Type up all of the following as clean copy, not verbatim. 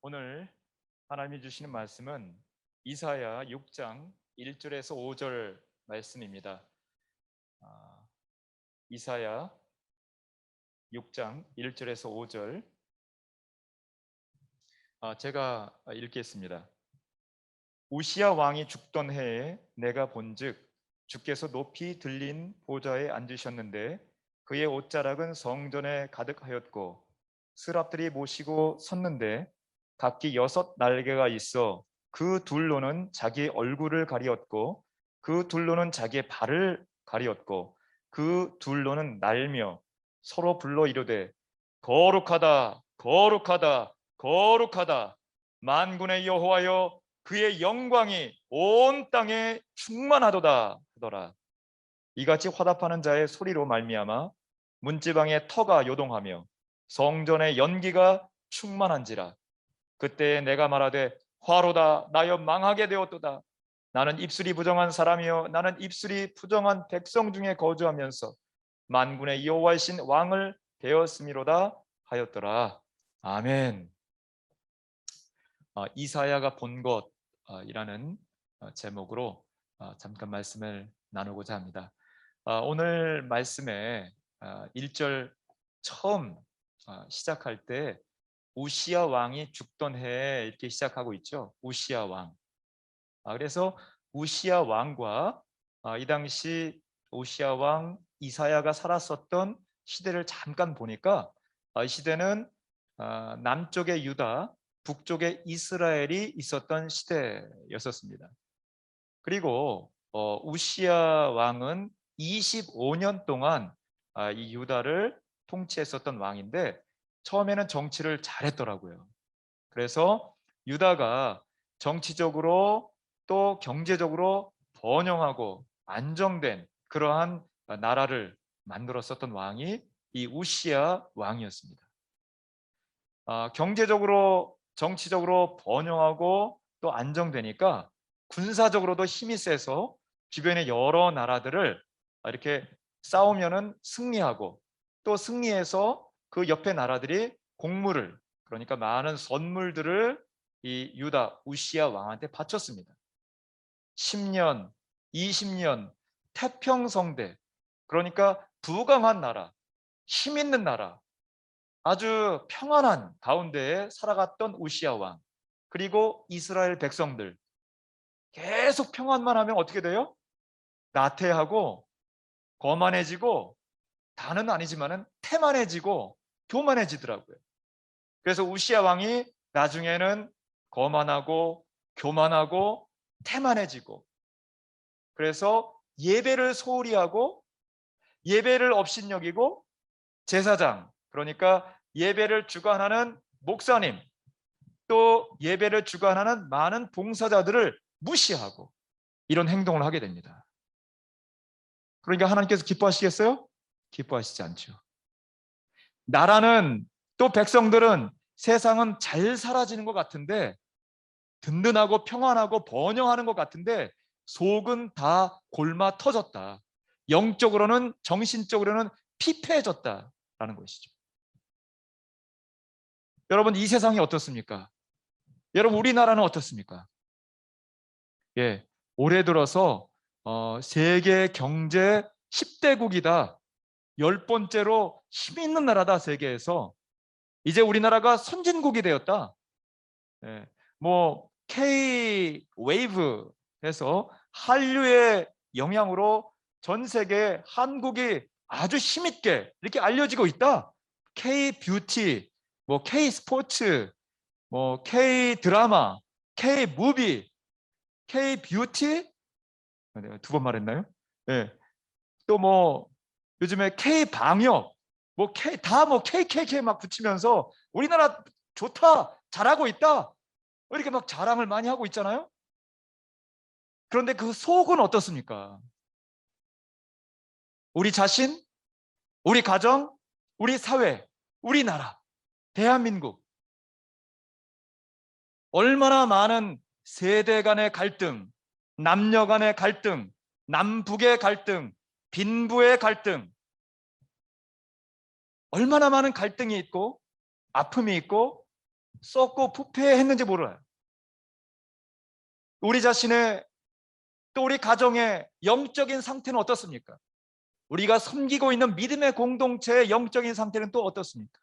오늘 하나님이 주시는 말씀은 이사야 6장 1절에서 5절 말씀입니다. 이사야 6장 1절에서 5절 제가 읽겠습니다. 우시야 왕이 죽던 해에 내가 본즉 주께서 높이 들린 보좌에 앉으셨는데 그의 옷자락은 성전에 가득하였고 스랍들이 모시고 섰는데 각기 6 날개가 있어 그 둘로는 자기의 얼굴을 가리었고 그 둘로는 자기의 발을 가리었고 그 둘로는 날며 서로 불러 이르되 거룩하다 거룩하다 거룩하다 만군의 여호와여 그의 영광이 온 땅에 충만하도다 하더라. 이같이 화답하는 자의 소리로 말미암아 문지방의 터가 요동하며 성전의 연기가 충만한지라. 그때 내가 말하되 화로다 나여 망하게 되었도다. 나는 입술이 부정한 사람이요 나는 입술이 부정한 백성 중에 거주하면서 만군의 여호와이신 왕을 배웠음이로다 하였더라. 아멘. 이사야가 본 것이라는 제목으로 잠깐 말씀을 나누고자 합니다. 오늘 말씀에 1절 처음 시작할 때 우시야 왕이 죽던 해에 이렇게 시작하고 있죠. 우시야 왕. 그래서 우시야 왕과 이 당시 우시야 왕 이사야가 살았었던 시대를 잠깐 보니까 이 시대는 남쪽의 유다, 북쪽의 이스라엘이 있었던 시대였었습니다. 그리고 우시야 왕은 25년 동안 이 유다를 통치했었던 왕인데 처음에는 정치를 잘했더라고요. 그래서 유다가 정치적으로 또 경제적으로 번영하고 안정된 그러한 나라를 만들었었던 왕이 이 우시야 왕이었습니다. 경제적으로 정치적으로 번영하고 또 안정되니까 군사적으로도 힘이 세서 주변의 여러 나라들을 이렇게 싸우면은 승리하고 또 승리해서 그 옆에 나라들이 공물을 그러니까 많은 선물들을 이 유다 우시야 왕한테 바쳤습니다. 10년, 20년 태평성대 그러니까 부강한 나라, 힘 있는 나라 아주 평안한 가운데에 살아갔던 우시야 왕 그리고 이스라엘 백성들 계속 평안만 하면 어떻게 돼요? 나태하고 거만해지고 다는 아니지만은 태만해지고 교만해지더라고요. 그래서 우시야 왕이 나중에는 거만하고 교만하고 태만해지고 그래서 예배를 소홀히 하고 예배를 업신여기고 제사장 그러니까 예배를 주관하는 목사님 또 예배를 주관하는 많은 봉사자들을 무시하고 이런 행동을 하게 됩니다. 그러니까 하나님께서 기뻐하시겠어요? 기뻐하시지 않죠. 나라는 또 백성들은 세상은 잘 사라지는 것 같은데 든든하고 평안하고 번영하는 것 같은데 속은 다 골마 터졌다. 영적으로는 정신적으로는 피폐해졌다라는 것이죠. 여러분 이 세상이 어떻습니까? 여러분 우리나라는 어떻습니까? 예, 올해 들어서 세계 경제 10대국이다. 10번째로 힘 있는 나라다 세계에서. 이제 우리나라가 선진국이 되었다. 예, 뭐 K 웨이브 해서 한류의 영향으로 전 세계 한국이 아주 힘있게 이렇게 알려지고 있다. K 뷰티, 뭐 K 스포츠, 뭐 K 드라마, K 무비, K 뷰티 내가 2번 말했나요? 예. 또 뭐 요즘에 K 방역 뭐 K 다 뭐 KKK 막 붙이면서 우리나라 좋다 잘하고 있다 이렇게 막 자랑을 많이 하고 있잖아요. 그런데 그 속은 어떻습니까? 우리 자신, 우리 가정, 우리 사회, 우리나라, 대한민국 얼마나 많은 세대 간의 갈등, 남녀 간의 갈등, 남북의 갈등, 빈부의 갈등 얼마나 많은 갈등이 있고 아픔이 있고 썩고 부패했는지 몰라요. 우리 자신의 또 우리 가정의 영적인 상태는 어떻습니까? 우리가 섬기고 있는 믿음의 공동체의 영적인 상태는 또 어떻습니까?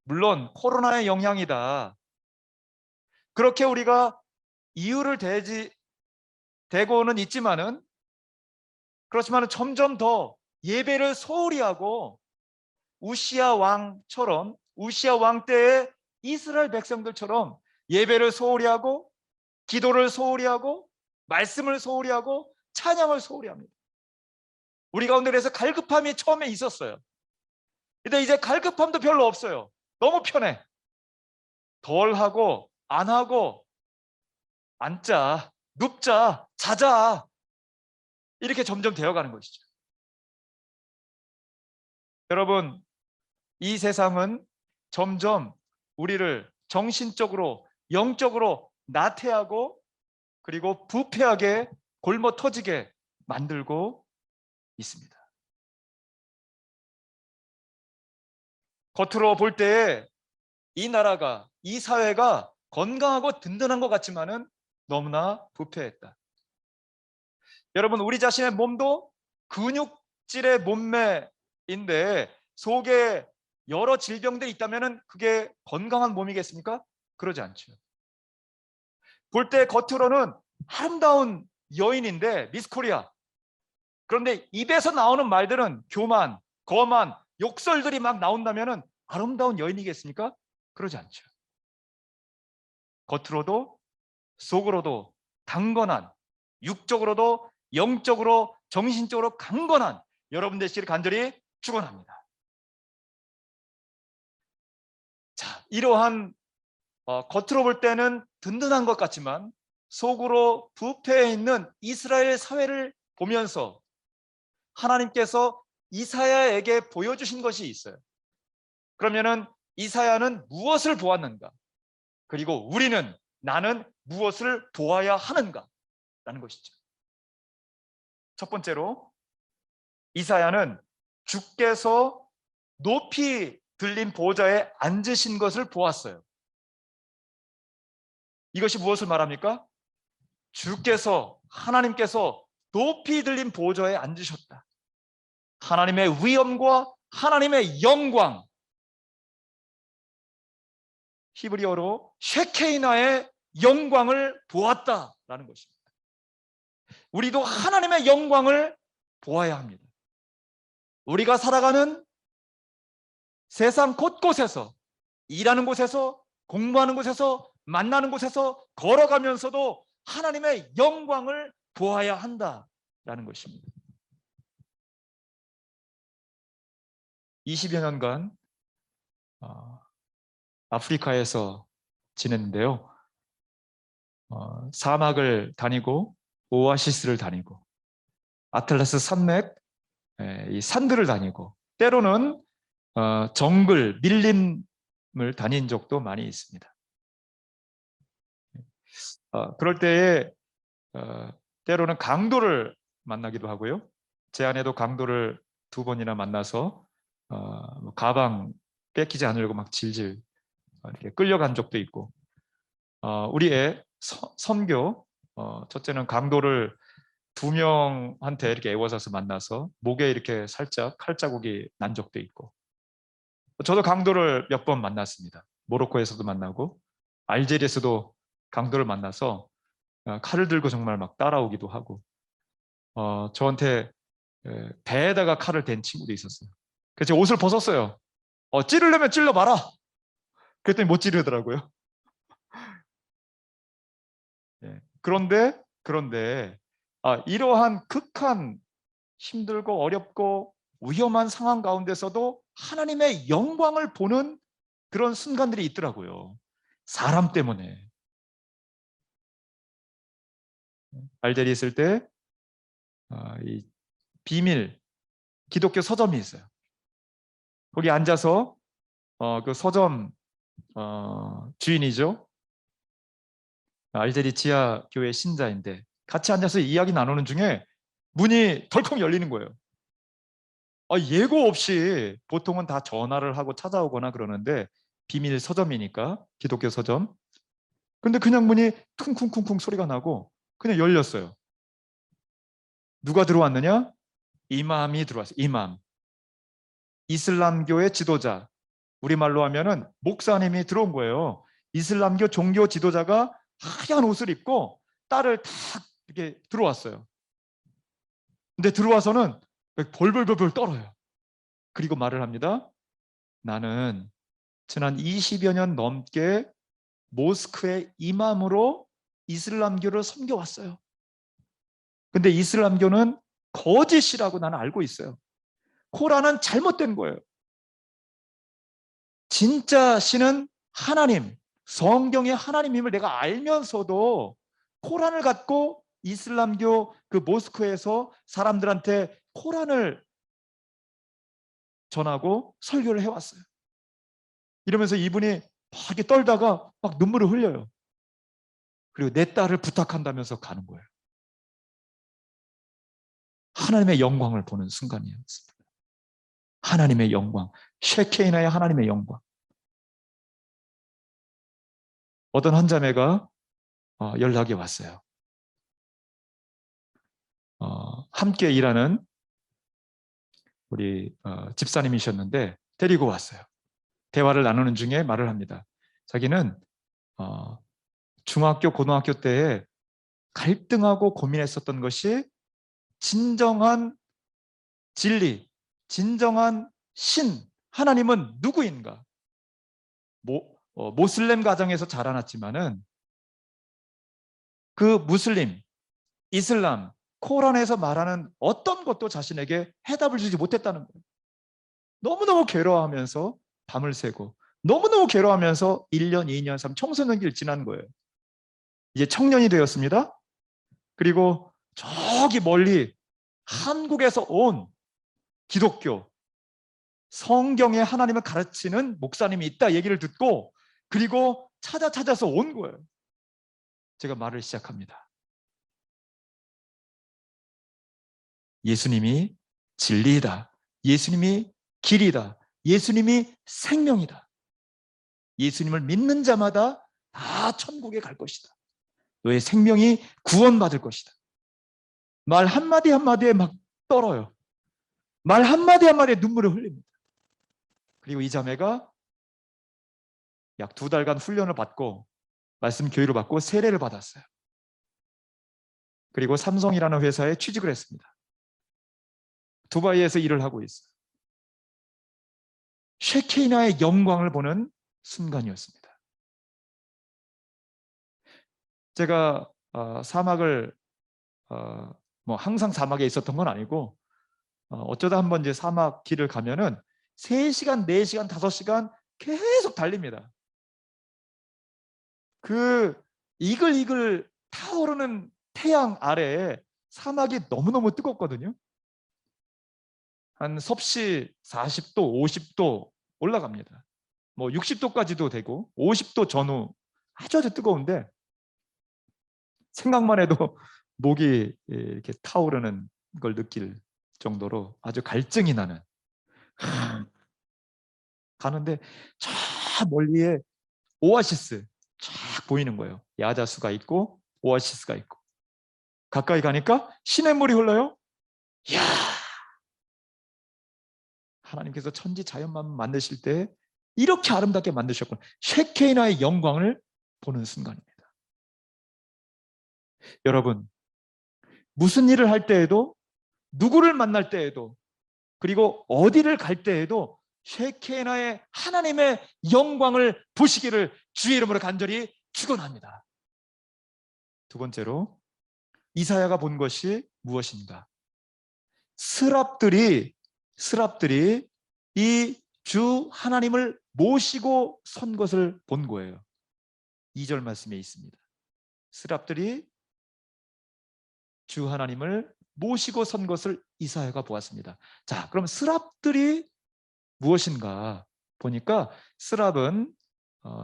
물론 코로나의 영향이다. 그렇게 우리가 이유를 대고는 있지만은, 그렇지만 점점 더 예배를 소홀히 하고 우시아 왕 때의 이스라엘 백성들처럼 예배를 소홀히 하고 기도를 소홀히 하고 말씀을 소홀히 하고 찬양을 소홀히 합니다. 우리 가운데 그래서 갈급함이 처음에 있었어요. 근데 이제 갈급함도 별로 없어요. 너무 편해. 덜 하고 안 하고 앉자, 눕자, 자자, 이렇게 점점 되어가는 것이죠. 여러분, 이 세상은 점점 우리를 정신적으로, 영적으로 나태하고 그리고 부패하게 굶어 터지게 만들고 있습니다. 겉으로 볼 때에 이 나라가, 이 사회가 건강하고 든든한 것 같지만은 너무나 부패했다. 여러분, 우리 자신의 몸도 근육질의 몸매인데 속에 여러 질병들이 있다면은 그게 건강한 몸이겠습니까? 그러지 않죠. 볼 때 겉으로는 아름다운 여인인데 미스 코리아. 그런데 입에서 나오는 말들은 교만, 거만, 욕설들이 막 나온다면은 아름다운 여인이겠습니까? 그러지 않죠. 겉으로도 속으로도 강건한, 육적으로도 영적으로 정신적으로 강건한 여러분 되시기를 간절히 축원합니다. 자, 이러한 겉으로 볼 때는 든든한 것 같지만 속으로 부패해 있는 이스라엘 사회를 보면서 하나님께서 이사야에게 보여주신 것이 있어요. 그러면은 이사야는 무엇을 보았는가? 그리고 나는 무엇을 보아야 하는가? 라는 것이죠. 첫 번째로 이사야는 주께서 높이 들린 보좌에 앉으신 것을 보았어요. 이것이 무엇을 말합니까? 하나님께서 높이 들린 보좌에 앉으셨다. 하나님의 위엄과 하나님의 영광, 히브리어로 쉐케이나의 영광을 보았다라는 것입니다. 우리도 하나님의 영광을 보아야 합니다. 우리가 살아가는 세상 곳곳에서, 일하는 곳에서, 공부하는 곳에서, 만나는 곳에서 걸어가면서도 하나님의 영광을 보아야 한다라는 것입니다. 20여 년간 아프리카에서 지냈는데요. 사막을 다니고 오아시스를 다니고 아틀라스 산맥, 이 산들을 다니고 때로는 정글, 밀림을 다닌 적도 많이 있습니다. 그럴 때에 때로는 강도를 만나기도 하고요. 제 아내도 강도를 2번이나 만나서 가방 뺏기지 않으려고 막 질질 이렇게 끌려간 적도 있고, 우리 애 선교, 첫째는 강도를 2명한테 이렇게 애워싸서 만나서 목에 이렇게 살짝 칼자국이 난 적도 있고, 저도 강도를 몇 번 만났습니다. 모로코에서도 만나고 알제리에서도 강도를 만나서 칼을 들고 정말 막 따라오기도 하고, 저한테 배에다가 칼을 댄 친구도 있었어요. 그래서 제가 옷을 벗었어요. 찌르려면 찔러봐라. 그랬더니 못 찌르더라고요. 네. 그런데 이러한 극한, 힘들고 어렵고 위험한 상황 가운데서도 하나님의 영광을 보는 그런 순간들이 있더라고요. 사람 때문에. 알제리 있을 때 이 비밀 기독교 서점이 있어요. 거기 앉아서 그 서점 주인이죠. 알제리 지하 교회 신자인데 같이 앉아서 이야기 나누는 중에 문이 덜컥 열리는 거예요. 예고 없이 보통은 다 전화를 하고 찾아오거나 그러는데 비밀 서점이니까, 기독교 서점. 근데 그냥 문이 쿵쿵쿵쿵 소리가 나고 그냥 열렸어요. 누가 들어왔느냐? 이맘이 들어왔어요. 이맘. 이슬람교의 지도자, 우리말로 하면은 목사님이 들어온 거예요. 이슬람교 종교 지도자가 하얀 옷을 입고 딸을 탁 이렇게 들어왔어요. 근데 들어와서는 벌벌벌벌 떨어요. 그리고 말을 합니다. 나는 지난 20여 년 넘게 모스크의 이맘으로 이슬람교를 섬겨왔어요. 근데 이슬람교는 거짓이라고 나는 알고 있어요. 코란은 잘못된 거예요. 진짜 신은 하나님, 성경의 하나님임을 내가 알면서도 코란을 갖고 이슬람교 그 모스크에서 사람들한테 코란을 전하고 설교를 해왔어요. 이러면서 이분이 막 이렇게 떨다가 막 눈물을 흘려요. 그리고 내 딸을 부탁한다면서 가는 거예요. 하나님의 영광을 보는 순간이었습니다. 하나님의 영광, 쉐케이나의 하나님의 영광. 어떤 한 자매가 연락이 왔어요. 함께 일하는 우리 집사님이셨는데 데리고 왔어요. 대화를 나누는 중에 말을 합니다. 자기는 중학교, 고등학교 때에 갈등하고 고민했었던 것이 진정한 진리, 진정한 신, 하나님은 누구인가? 모슬렘 가정에서 자라났지만은 그 무슬림, 이슬람, 코란에서 말하는 어떤 것도 자신에게 해답을 주지 못했다는 거예요. 너무너무 괴로워하면서 밤을 새고 너무너무 괴로워하면서 1년, 2년, 3년 청소년기를 지난 거예요. 이제 청년이 되었습니다. 그리고 저기 멀리 한국에서 온 기독교, 성경의 하나님을 가르치는 목사님이 있다 얘기를 듣고 그리고 찾아서 온 거예요. 제가 말을 시작합니다. 예수님이 진리이다. 예수님이 길이다. 예수님이 생명이다. 예수님을 믿는 자마다 다 천국에 갈 것이다. 너의 생명이 구원받을 것이다. 말 한마디 한마디에 막 떨어요. 말 한마디 한마디에 눈물을 흘립니다. 그리고 이 자매가 약 2달간 훈련을 받고 말씀 교육을 받고 세례를 받았어요. 그리고 삼성이라는 회사에 취직을 했습니다. 두바이에서 일을 하고 있어요. 쉐케이나의 영광을 보는 순간이었습니다. 제가 사막을 뭐 항상 사막에 있었던 건 아니고 어쩌다 한번 이제 사막 길을 가면은 3시간, 4시간, 5시간 계속 달립니다. 그 이글이글 타오르는 태양 아래에 사막이 너무너무 뜨겁거든요. 한 섭씨 40도, 50도 올라갑니다. 뭐 60도까지도 되고 50도 전후 아주 뜨거운데 생각만 해도 목이 이렇게 타오르는 걸 느낄 정도로 아주 갈증이 나는 가는데 저 멀리에 오아시스 쫙 보이는 거예요. 야자수가 있고 오아시스가 있고 가까이 가니까 시냇물이 흘러요. 이야, 하나님께서 천지 자연만 만드실 때 이렇게 아름답게 만드셨구나. 쉐케이나의 영광을 보는 순간입니다. 여러분, 무슨 일을 할 때에도 누구를 만날 때에도 그리고 어디를 갈 때에도 쉐케나의 하나님의 영광을 보시기를 주의 이름으로 간절히 축원합니다. 두 번째로 이사야가 본 것이 무엇인가? 스랍들이 이 주 하나님을 모시고 선 것을 본 거예요. 2절 말씀에 있습니다. 스랍들이 주 하나님을 모시고 선 것을 이사야가 보았습니다. 자, 그럼 스랍들이 무엇인가 보니까 스랍은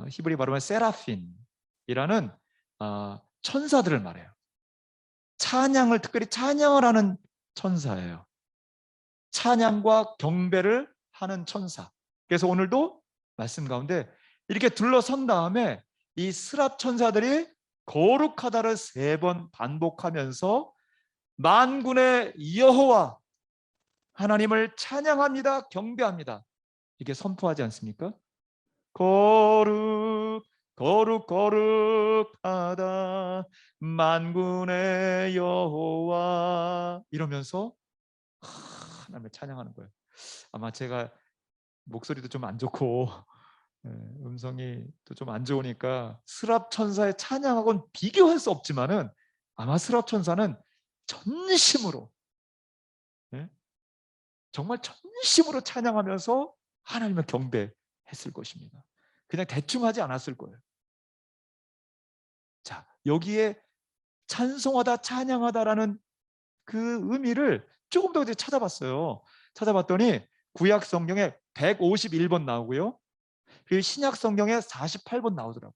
히브리 발음은 세라핀이라는 천사들을 말해요. 찬양을 특별히 찬양을 하는 천사예요. 찬양과 경배를 하는 천사. 그래서 오늘도 말씀 가운데 이렇게 둘러선 다음에 이 스랍 천사들이 거룩하다를 3번 반복하면서 만군의 여호와 하나님을 찬양합니다. 경배합니다. 이게 선포하지 않습니까? 거룩 거룩 거룩하다 만군의 여호와 이러면서 하나님을 찬양하는 거예요. 아마 제가 목소리도 좀 안 좋고 음성이 또 좀 안 좋으니까 스랍 천사의 찬양하고는 비교할 수 없지만은 아마 스랍 천사는 전심으로 정말 전심으로 찬양하면서 하나님을 경배했을 것입니다. 그냥 대충 하지 않았을 거예요. 자, 여기에 찬송하다, 찬양하다라는 그 의미를 조금 더 찾아봤어요. 찾아봤더니 구약 성경에 151번 나오고요. 그리고 신약 성경에 48번 나오더라고요.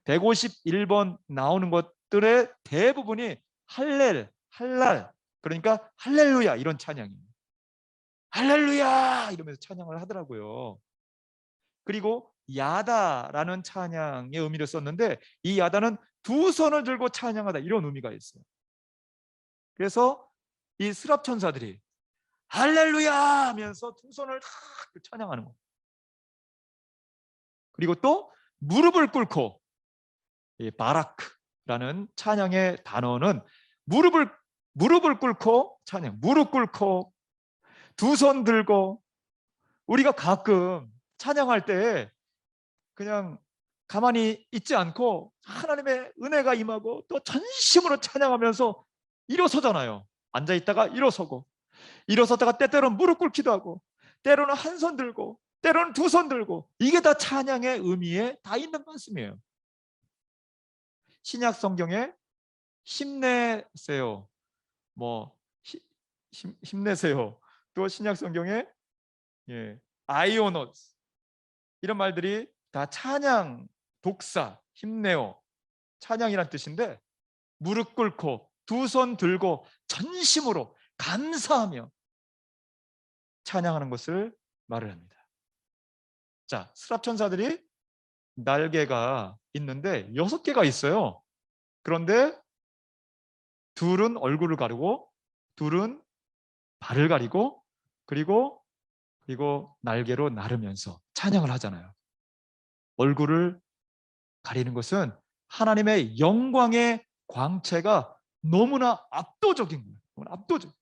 151번 나오는 것들의 대부분이 할렐, 할랄, 그러니까 할렐루야 이런 찬양이에요. 할렐루야 이러면서 찬양을 하더라고요. 그리고 야다라는 찬양의 의미를 썼는데 이 야다는 2손을 들고 찬양하다 이런 의미가 있어요. 그래서 이 스랍 천사들이 할렐루야 하면서 2손을 다 찬양하는 거예요. 그리고 또 무릎을 꿇고 바라크라는 찬양의 단어는 무릎을 꿇고 찬양, 무릎 꿇고 2손 들고 우리가 가끔 찬양할 때 그냥 가만히 있지 않고 하나님의 은혜가 임하고 또 전심으로 찬양하면서 일어서잖아요. 앉아있다가 일어서고 일어섰다가 때때로는 무릎 꿇기도 하고 때로는 한 손 들고 때로는 2손 들고 이게 다 찬양의 의미에 다 있는 말씀이에요. 신약 성경에 힘내세요. 뭐 힘내세요. 또 신약 성경에 아이오노스 이런 말들이 다 찬양, 독사, 힘내요. 찬양이란 뜻인데 무릎 꿇고 2손 들고 전심으로 감사하며 찬양하는 것을 말을 합니다. 자, 스랍 천사들이 날개가 있는데 6개가 있어요. 그런데 둘은 얼굴을 가리고 둘은 발을 가리고 그리고 날개로 나르면서 찬양을 하잖아요. 얼굴을 가리는 것은 하나님의 영광의 광채가 너무나 압도적인 거예요. 너무나 압도적.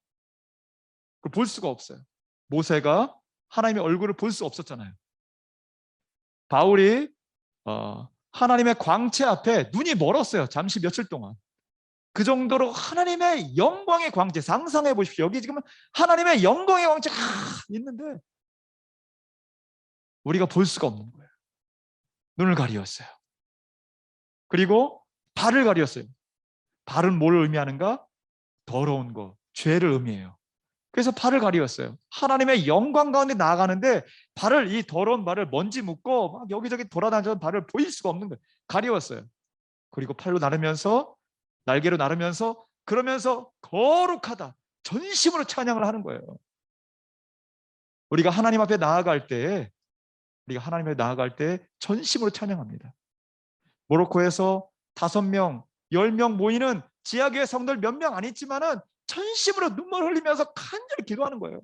그걸 볼 수가 없어요. 모세가 하나님의 얼굴을 볼 수 없었잖아요. 바울이 하나님의 광채 앞에 눈이 멀었어요. 잠시 며칠 동안. 그 정도로 하나님의 영광의 광채 상상해 보십시오. 여기 지금 하나님의 영광의 광채가 있는데 우리가 볼 수가 없는 거예요. 눈을 가리었어요. 그리고 발을 가리었어요. 발은 뭘 의미하는가? 더러운 거, 죄를 의미해요. 그래서 발을 가리었어요. 하나님의 영광 가운데 나아가는데 발을 이 더러운 발을 먼지 묻고 막 여기저기 돌아다니는 발을 보일 수가 없는 거예요. 가리웠어요. 그리고 팔로 나르면서 날개로 나르면서 그러면서 거룩하다 전심으로 찬양을 하는 거예요. 우리가 하나님 앞에 나아갈 때 전심으로 찬양합니다. 모로코에서 5명, 10명 모이는 지하교회 성도들 몇 명 안 있지만은 전심으로 눈물 흘리면서 간절히 기도하는 거예요.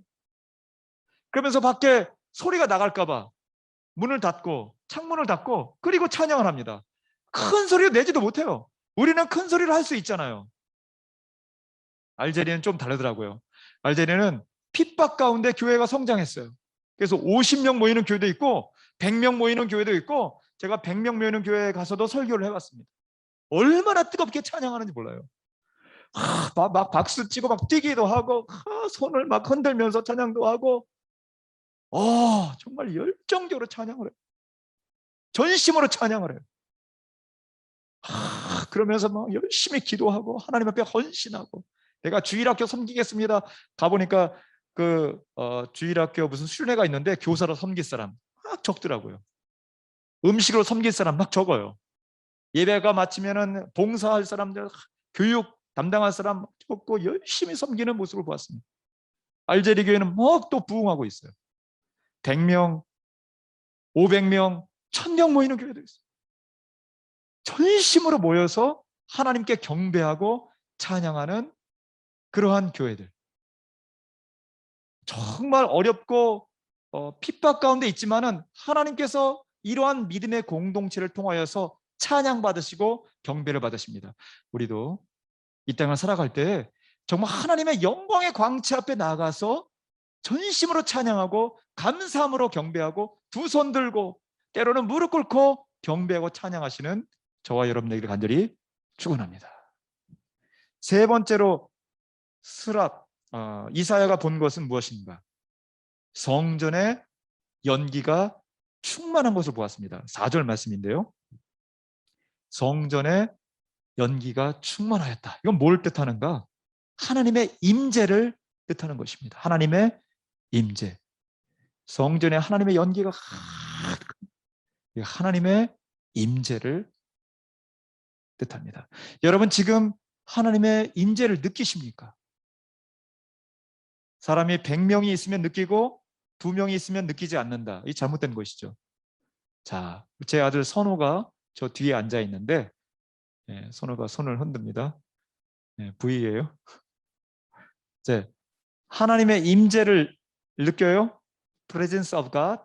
그러면서 밖에 소리가 나갈까 봐 문을 닫고 창문을 닫고 그리고 찬양을 합니다. 큰 소리를 내지도 못해요. 우리는 큰 소리를 할 수 있잖아요. 알제리는 좀 다르더라고요. 알제리는 핍박 가운데 교회가 성장했어요. 그래서 50명 모이는 교회도 있고 100명 모이는 교회도 있고 제가 100명 모이는 교회에 가서도 설교를 해봤습니다. 얼마나 뜨겁게 찬양하는지 몰라요. 막 박수 치고 막 뛰기도 하고 손을 막 흔들면서 찬양도 하고 정말 열정적으로 찬양을 해요. 전심으로 찬양을 해요. 그러면서 막 열심히 기도하고 하나님 앞에 헌신하고 내가 주일학교 섬기겠습니다. 가보니까 주일학교 무슨 수련회가 있는데 교사로 섬길 사람 막 적더라고요. 음식으로 섬길 사람 막 적어요. 예배가 마치면은 봉사할 사람들, 교육 담당할 사람 적고 열심히 섬기는 모습을 보았습니다. 알제리 교회는 막 또 부흥하고 있어요. 100명, 500명, 1000명 모이는 교회도 있어요. 전심으로 모여서 하나님께 경배하고 찬양하는 그러한 교회들. 정말 어렵고 핍박 가운데 있지만은 하나님께서 이러한 믿음의 공동체를 통하여서 찬양받으시고 경배를 받으십니다. 우리도 이 땅을 살아갈 때 정말 하나님의 영광의 광채 앞에 나가서 전심으로 찬양하고 감사함으로 경배하고 두 손 들고 때로는 무릎 꿇고 경배하고 찬양하시는 저와 여러분에게 간절히 축원합니다. 세 번째로 이사야가 본 것은 무엇인가? 성전의 연기가 충만한 것을 보았습니다. 4절 말씀인데요. 성전의 연기가 충만하였다. 이건 뭘 뜻하는가? 하나님의 임재를 뜻하는 것입니다. 하나님의 임재. 성전에 하나님의 연기가 하나님의 임재를 뜻합니다. 여러분 지금 하나님의 임재를 느끼십니까? 사람이 100명이 있으면 느끼고 2명이 있으면 느끼지 않는다. 이 잘못된 것이죠. 자, 제 아들 선호가 저 뒤에 앉아 있는데 선호가 손을 흔듭니다. V예요. 이제 하나님의 임재를 느껴요? Presence of God.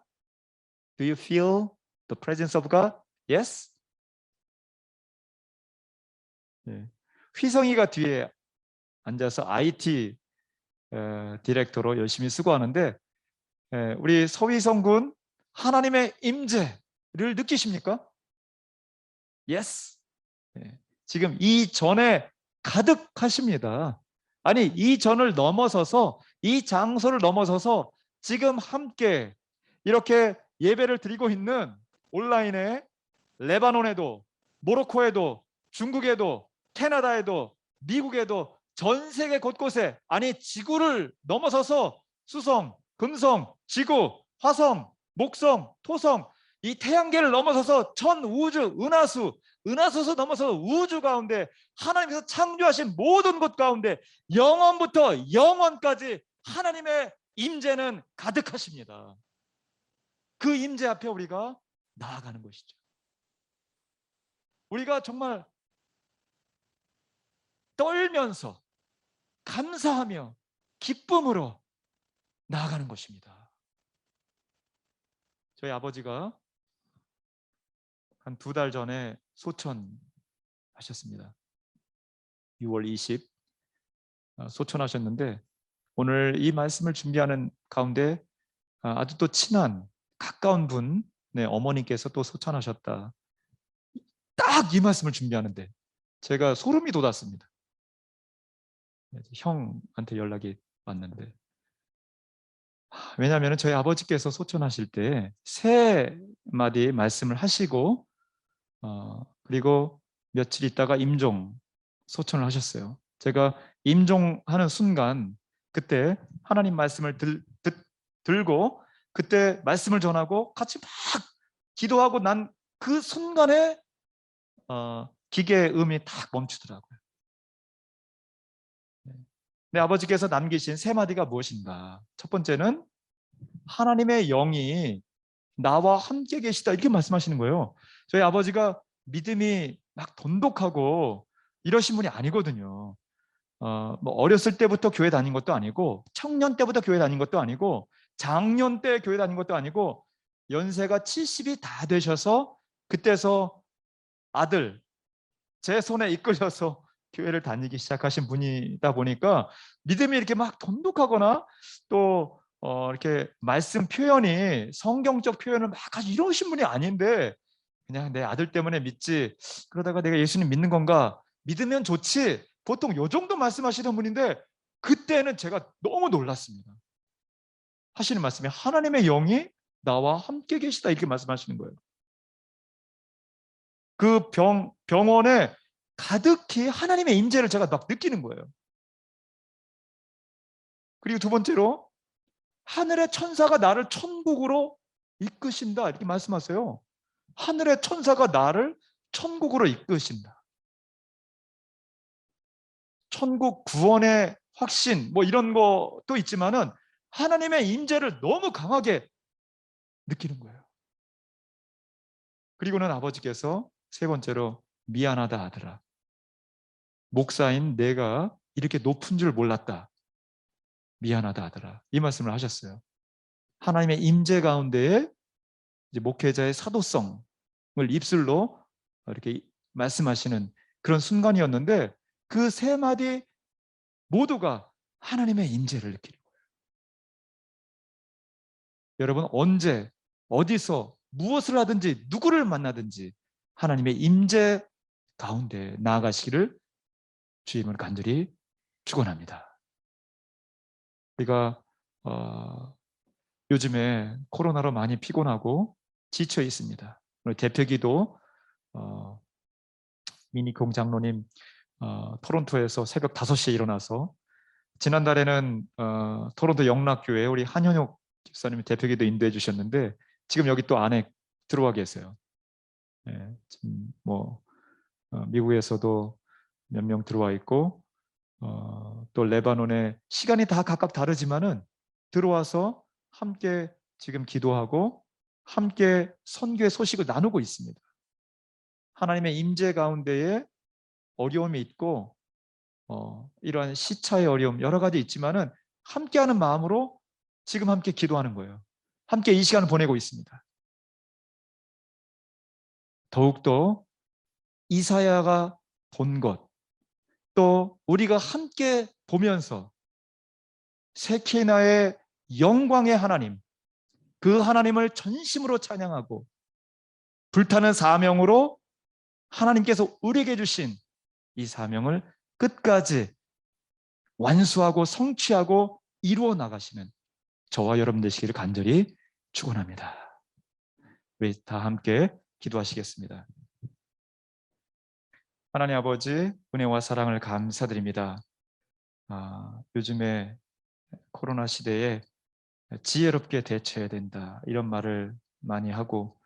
Do you feel the presence of God? Yes? 휘성이가 뒤에 앉아서 IT 디렉터로 열심히 수고하는데 우리 서휘성 군 하나님의 임재를 느끼십니까? Yes. 지금 이 전에 가득하십니다. 아니 이 전을 넘어서서 이 장소를 넘어서서 지금 함께 이렇게 예배를 드리고 있는 온라인에 레바논에도 모로코에도 중국에도 캐나다에도 미국에도 전 세계 곳곳에 아니 지구를 넘어서서 수성, 금성, 지구, 화성, 목성, 토성 이 태양계를 넘어서서 전 우주, 은하수를 넘어서 우주 가운데 하나님께서 창조하신 모든 곳 가운데 영원부터 영원까지 하나님의 임재는 가득하십니다. 그 임재 앞에 우리가 나아가는 것이죠. 우리가 정말 떨면서 감사하며 기쁨으로 나아가는 것입니다. 저희 아버지가 한 2달 전에 소천하셨습니다. 6월 20 소천하셨는데 오늘 이 말씀을 준비하는 가운데 아주 또 친한 가까운 분 어머니께서 또 소천하셨다. 딱 이 말씀을 준비하는데 제가 소름이 돋았습니다. 형한테 연락이 왔는데 왜냐하면 저희 아버지께서 소천하실 때 3마디 말씀을 하시고 그리고 며칠 있다가 임종 소천을 하셨어요. 제가 임종하는 순간 그때 하나님 말씀을 들고 그때 말씀을 전하고 같이 막 기도하고 난 그 순간에 기계의 음이 딱 멈추더라고요. 내 아버지께서 남기신 3마디가 무엇인가? 첫 번째는 하나님의 영이 나와 함께 계시다 이렇게 말씀하시는 거예요. 저희 아버지가 믿음이 막 돈독하고 이러신 분이 아니거든요. 뭐 어렸을 때부터 교회 다닌 것도 아니고 청년 때부터 교회 다닌 것도 아니고 장년 때 교회 다닌 것도 아니고 연세가 70이 다 되셔서 그때서 아들 제 손에 이끌려서 교회를 다니기 시작하신 분이다 보니까 믿음이 이렇게 막 돈독하거나 또 이렇게 말씀 표현이 성경적 표현을 막 아주 이러신 분이 아닌데 그냥 내 아들 때문에 믿지 그러다가 내가 예수님 믿는 건가 믿으면 좋지 보통 요 정도 말씀하시는 분인데 그때는 제가 너무 놀랐습니다. 하시는 말씀이 하나님의 영이 나와 함께 계시다 이렇게 말씀하시는 거예요. 그 병원에 가득히 하나님의 임재를 제가 막 느끼는 거예요. 그리고 2번째로 하늘의 천사가 나를 천국으로 이끄신다 이렇게 말씀하세요. 하늘의 천사가 나를 천국으로 이끄신다. 천국 구원의 확신 뭐 이런 것도 있지만은 하나님의 임재를 너무 강하게 느끼는 거예요. 그리고는 아버지께서 세 번째로 미안하다 아들아. 목사인 내가 이렇게 높은 줄 몰랐다. 미안하다 아들아. 이 말씀을 하셨어요. 하나님의 임재 가운데에 이제 목회자의 사도성을 입술로 이렇게 말씀하시는 그런 순간이었는데 그 세 마디 모두가 하나님의 임재를 느끼는 거예요. 여러분 언제 어디서 무엇을 하든지 누구를 만나든지 하나님의 임재 가운데 나아가시기를 주임을 간절히 축원합니다. 우리가 요즘에 코로나로 많이 피곤하고 지쳐 있습니다. 오늘 대표기도 미니콩 장로님 토론토에서 새벽 5시에 일어나서 지난달에는 토론토 영락교회 우리 한현옥 집사님이 대표기도 인도해 주셨는데 지금 여기 또 안에 들어와 계세요. 네, 지금 뭐 미국에서도 몇 명 들어와 있고 또 레바논에 시간이 다 각각 다르지만은 들어와서 함께 지금 기도하고 함께 선교의 소식을 나누고 있습니다. 하나님의 임재 가운데에 어려움이 있고 이러한 시차의 어려움 여러 가지 있지만은 함께하는 마음으로 지금 함께 기도하는 거예요. 함께 이 시간을 보내고 있습니다. 더욱더 이사야가 본 것, 또 우리가 함께 보면서 세키나의 영광의 하나님, 그 하나님을 전심으로 찬양하고 불타는 사명으로 하나님께서 우리에게 주신 이 사명을 끝까지 완수하고 성취하고 이루어 나가시는 저와 여러분 되시기를 간절히 축원합니다. 우리 다 함께 기도하시겠습니다. 하나님 아버지 은혜와 사랑을 감사드립니다. 요즘에 코로나 시대에 지혜롭게 대처해야 된다 이런 말을 많이 하고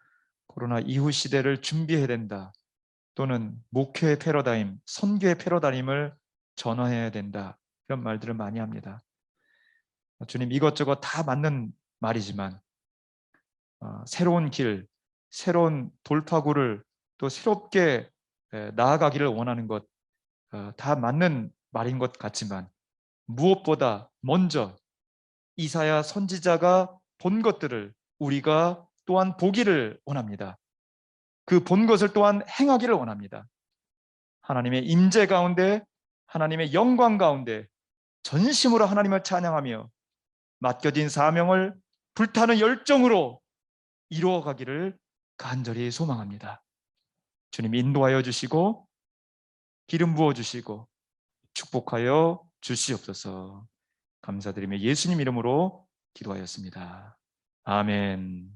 코로나 이후 시대를 준비해야 된다 또는 목회의 패러다임, 선교의 패러다임을 전환해야 된다 이런 말들을 많이 합니다. 주님 이것저것 다 맞는 말이지만 새로운 길, 새로운 돌파구를 또 새롭게 나아가기를 원하는 것 다 맞는 말인 것 같지만 무엇보다 먼저 이사야 선지자가 본 것들을 우리가 또한 보기를 원합니다. 그 본 것을 또한 행하기를 원합니다. 하나님의 임재 가운데 하나님의 영광 가운데 전심으로 하나님을 찬양하며 맡겨진 사명을 불타는 열정으로 이루어가기를 간절히 소망합니다. 주님 인도하여 주시고 기름 부어 주시고 축복하여 주시옵소서. 감사드리며 예수님 이름으로 기도하였습니다. 아멘.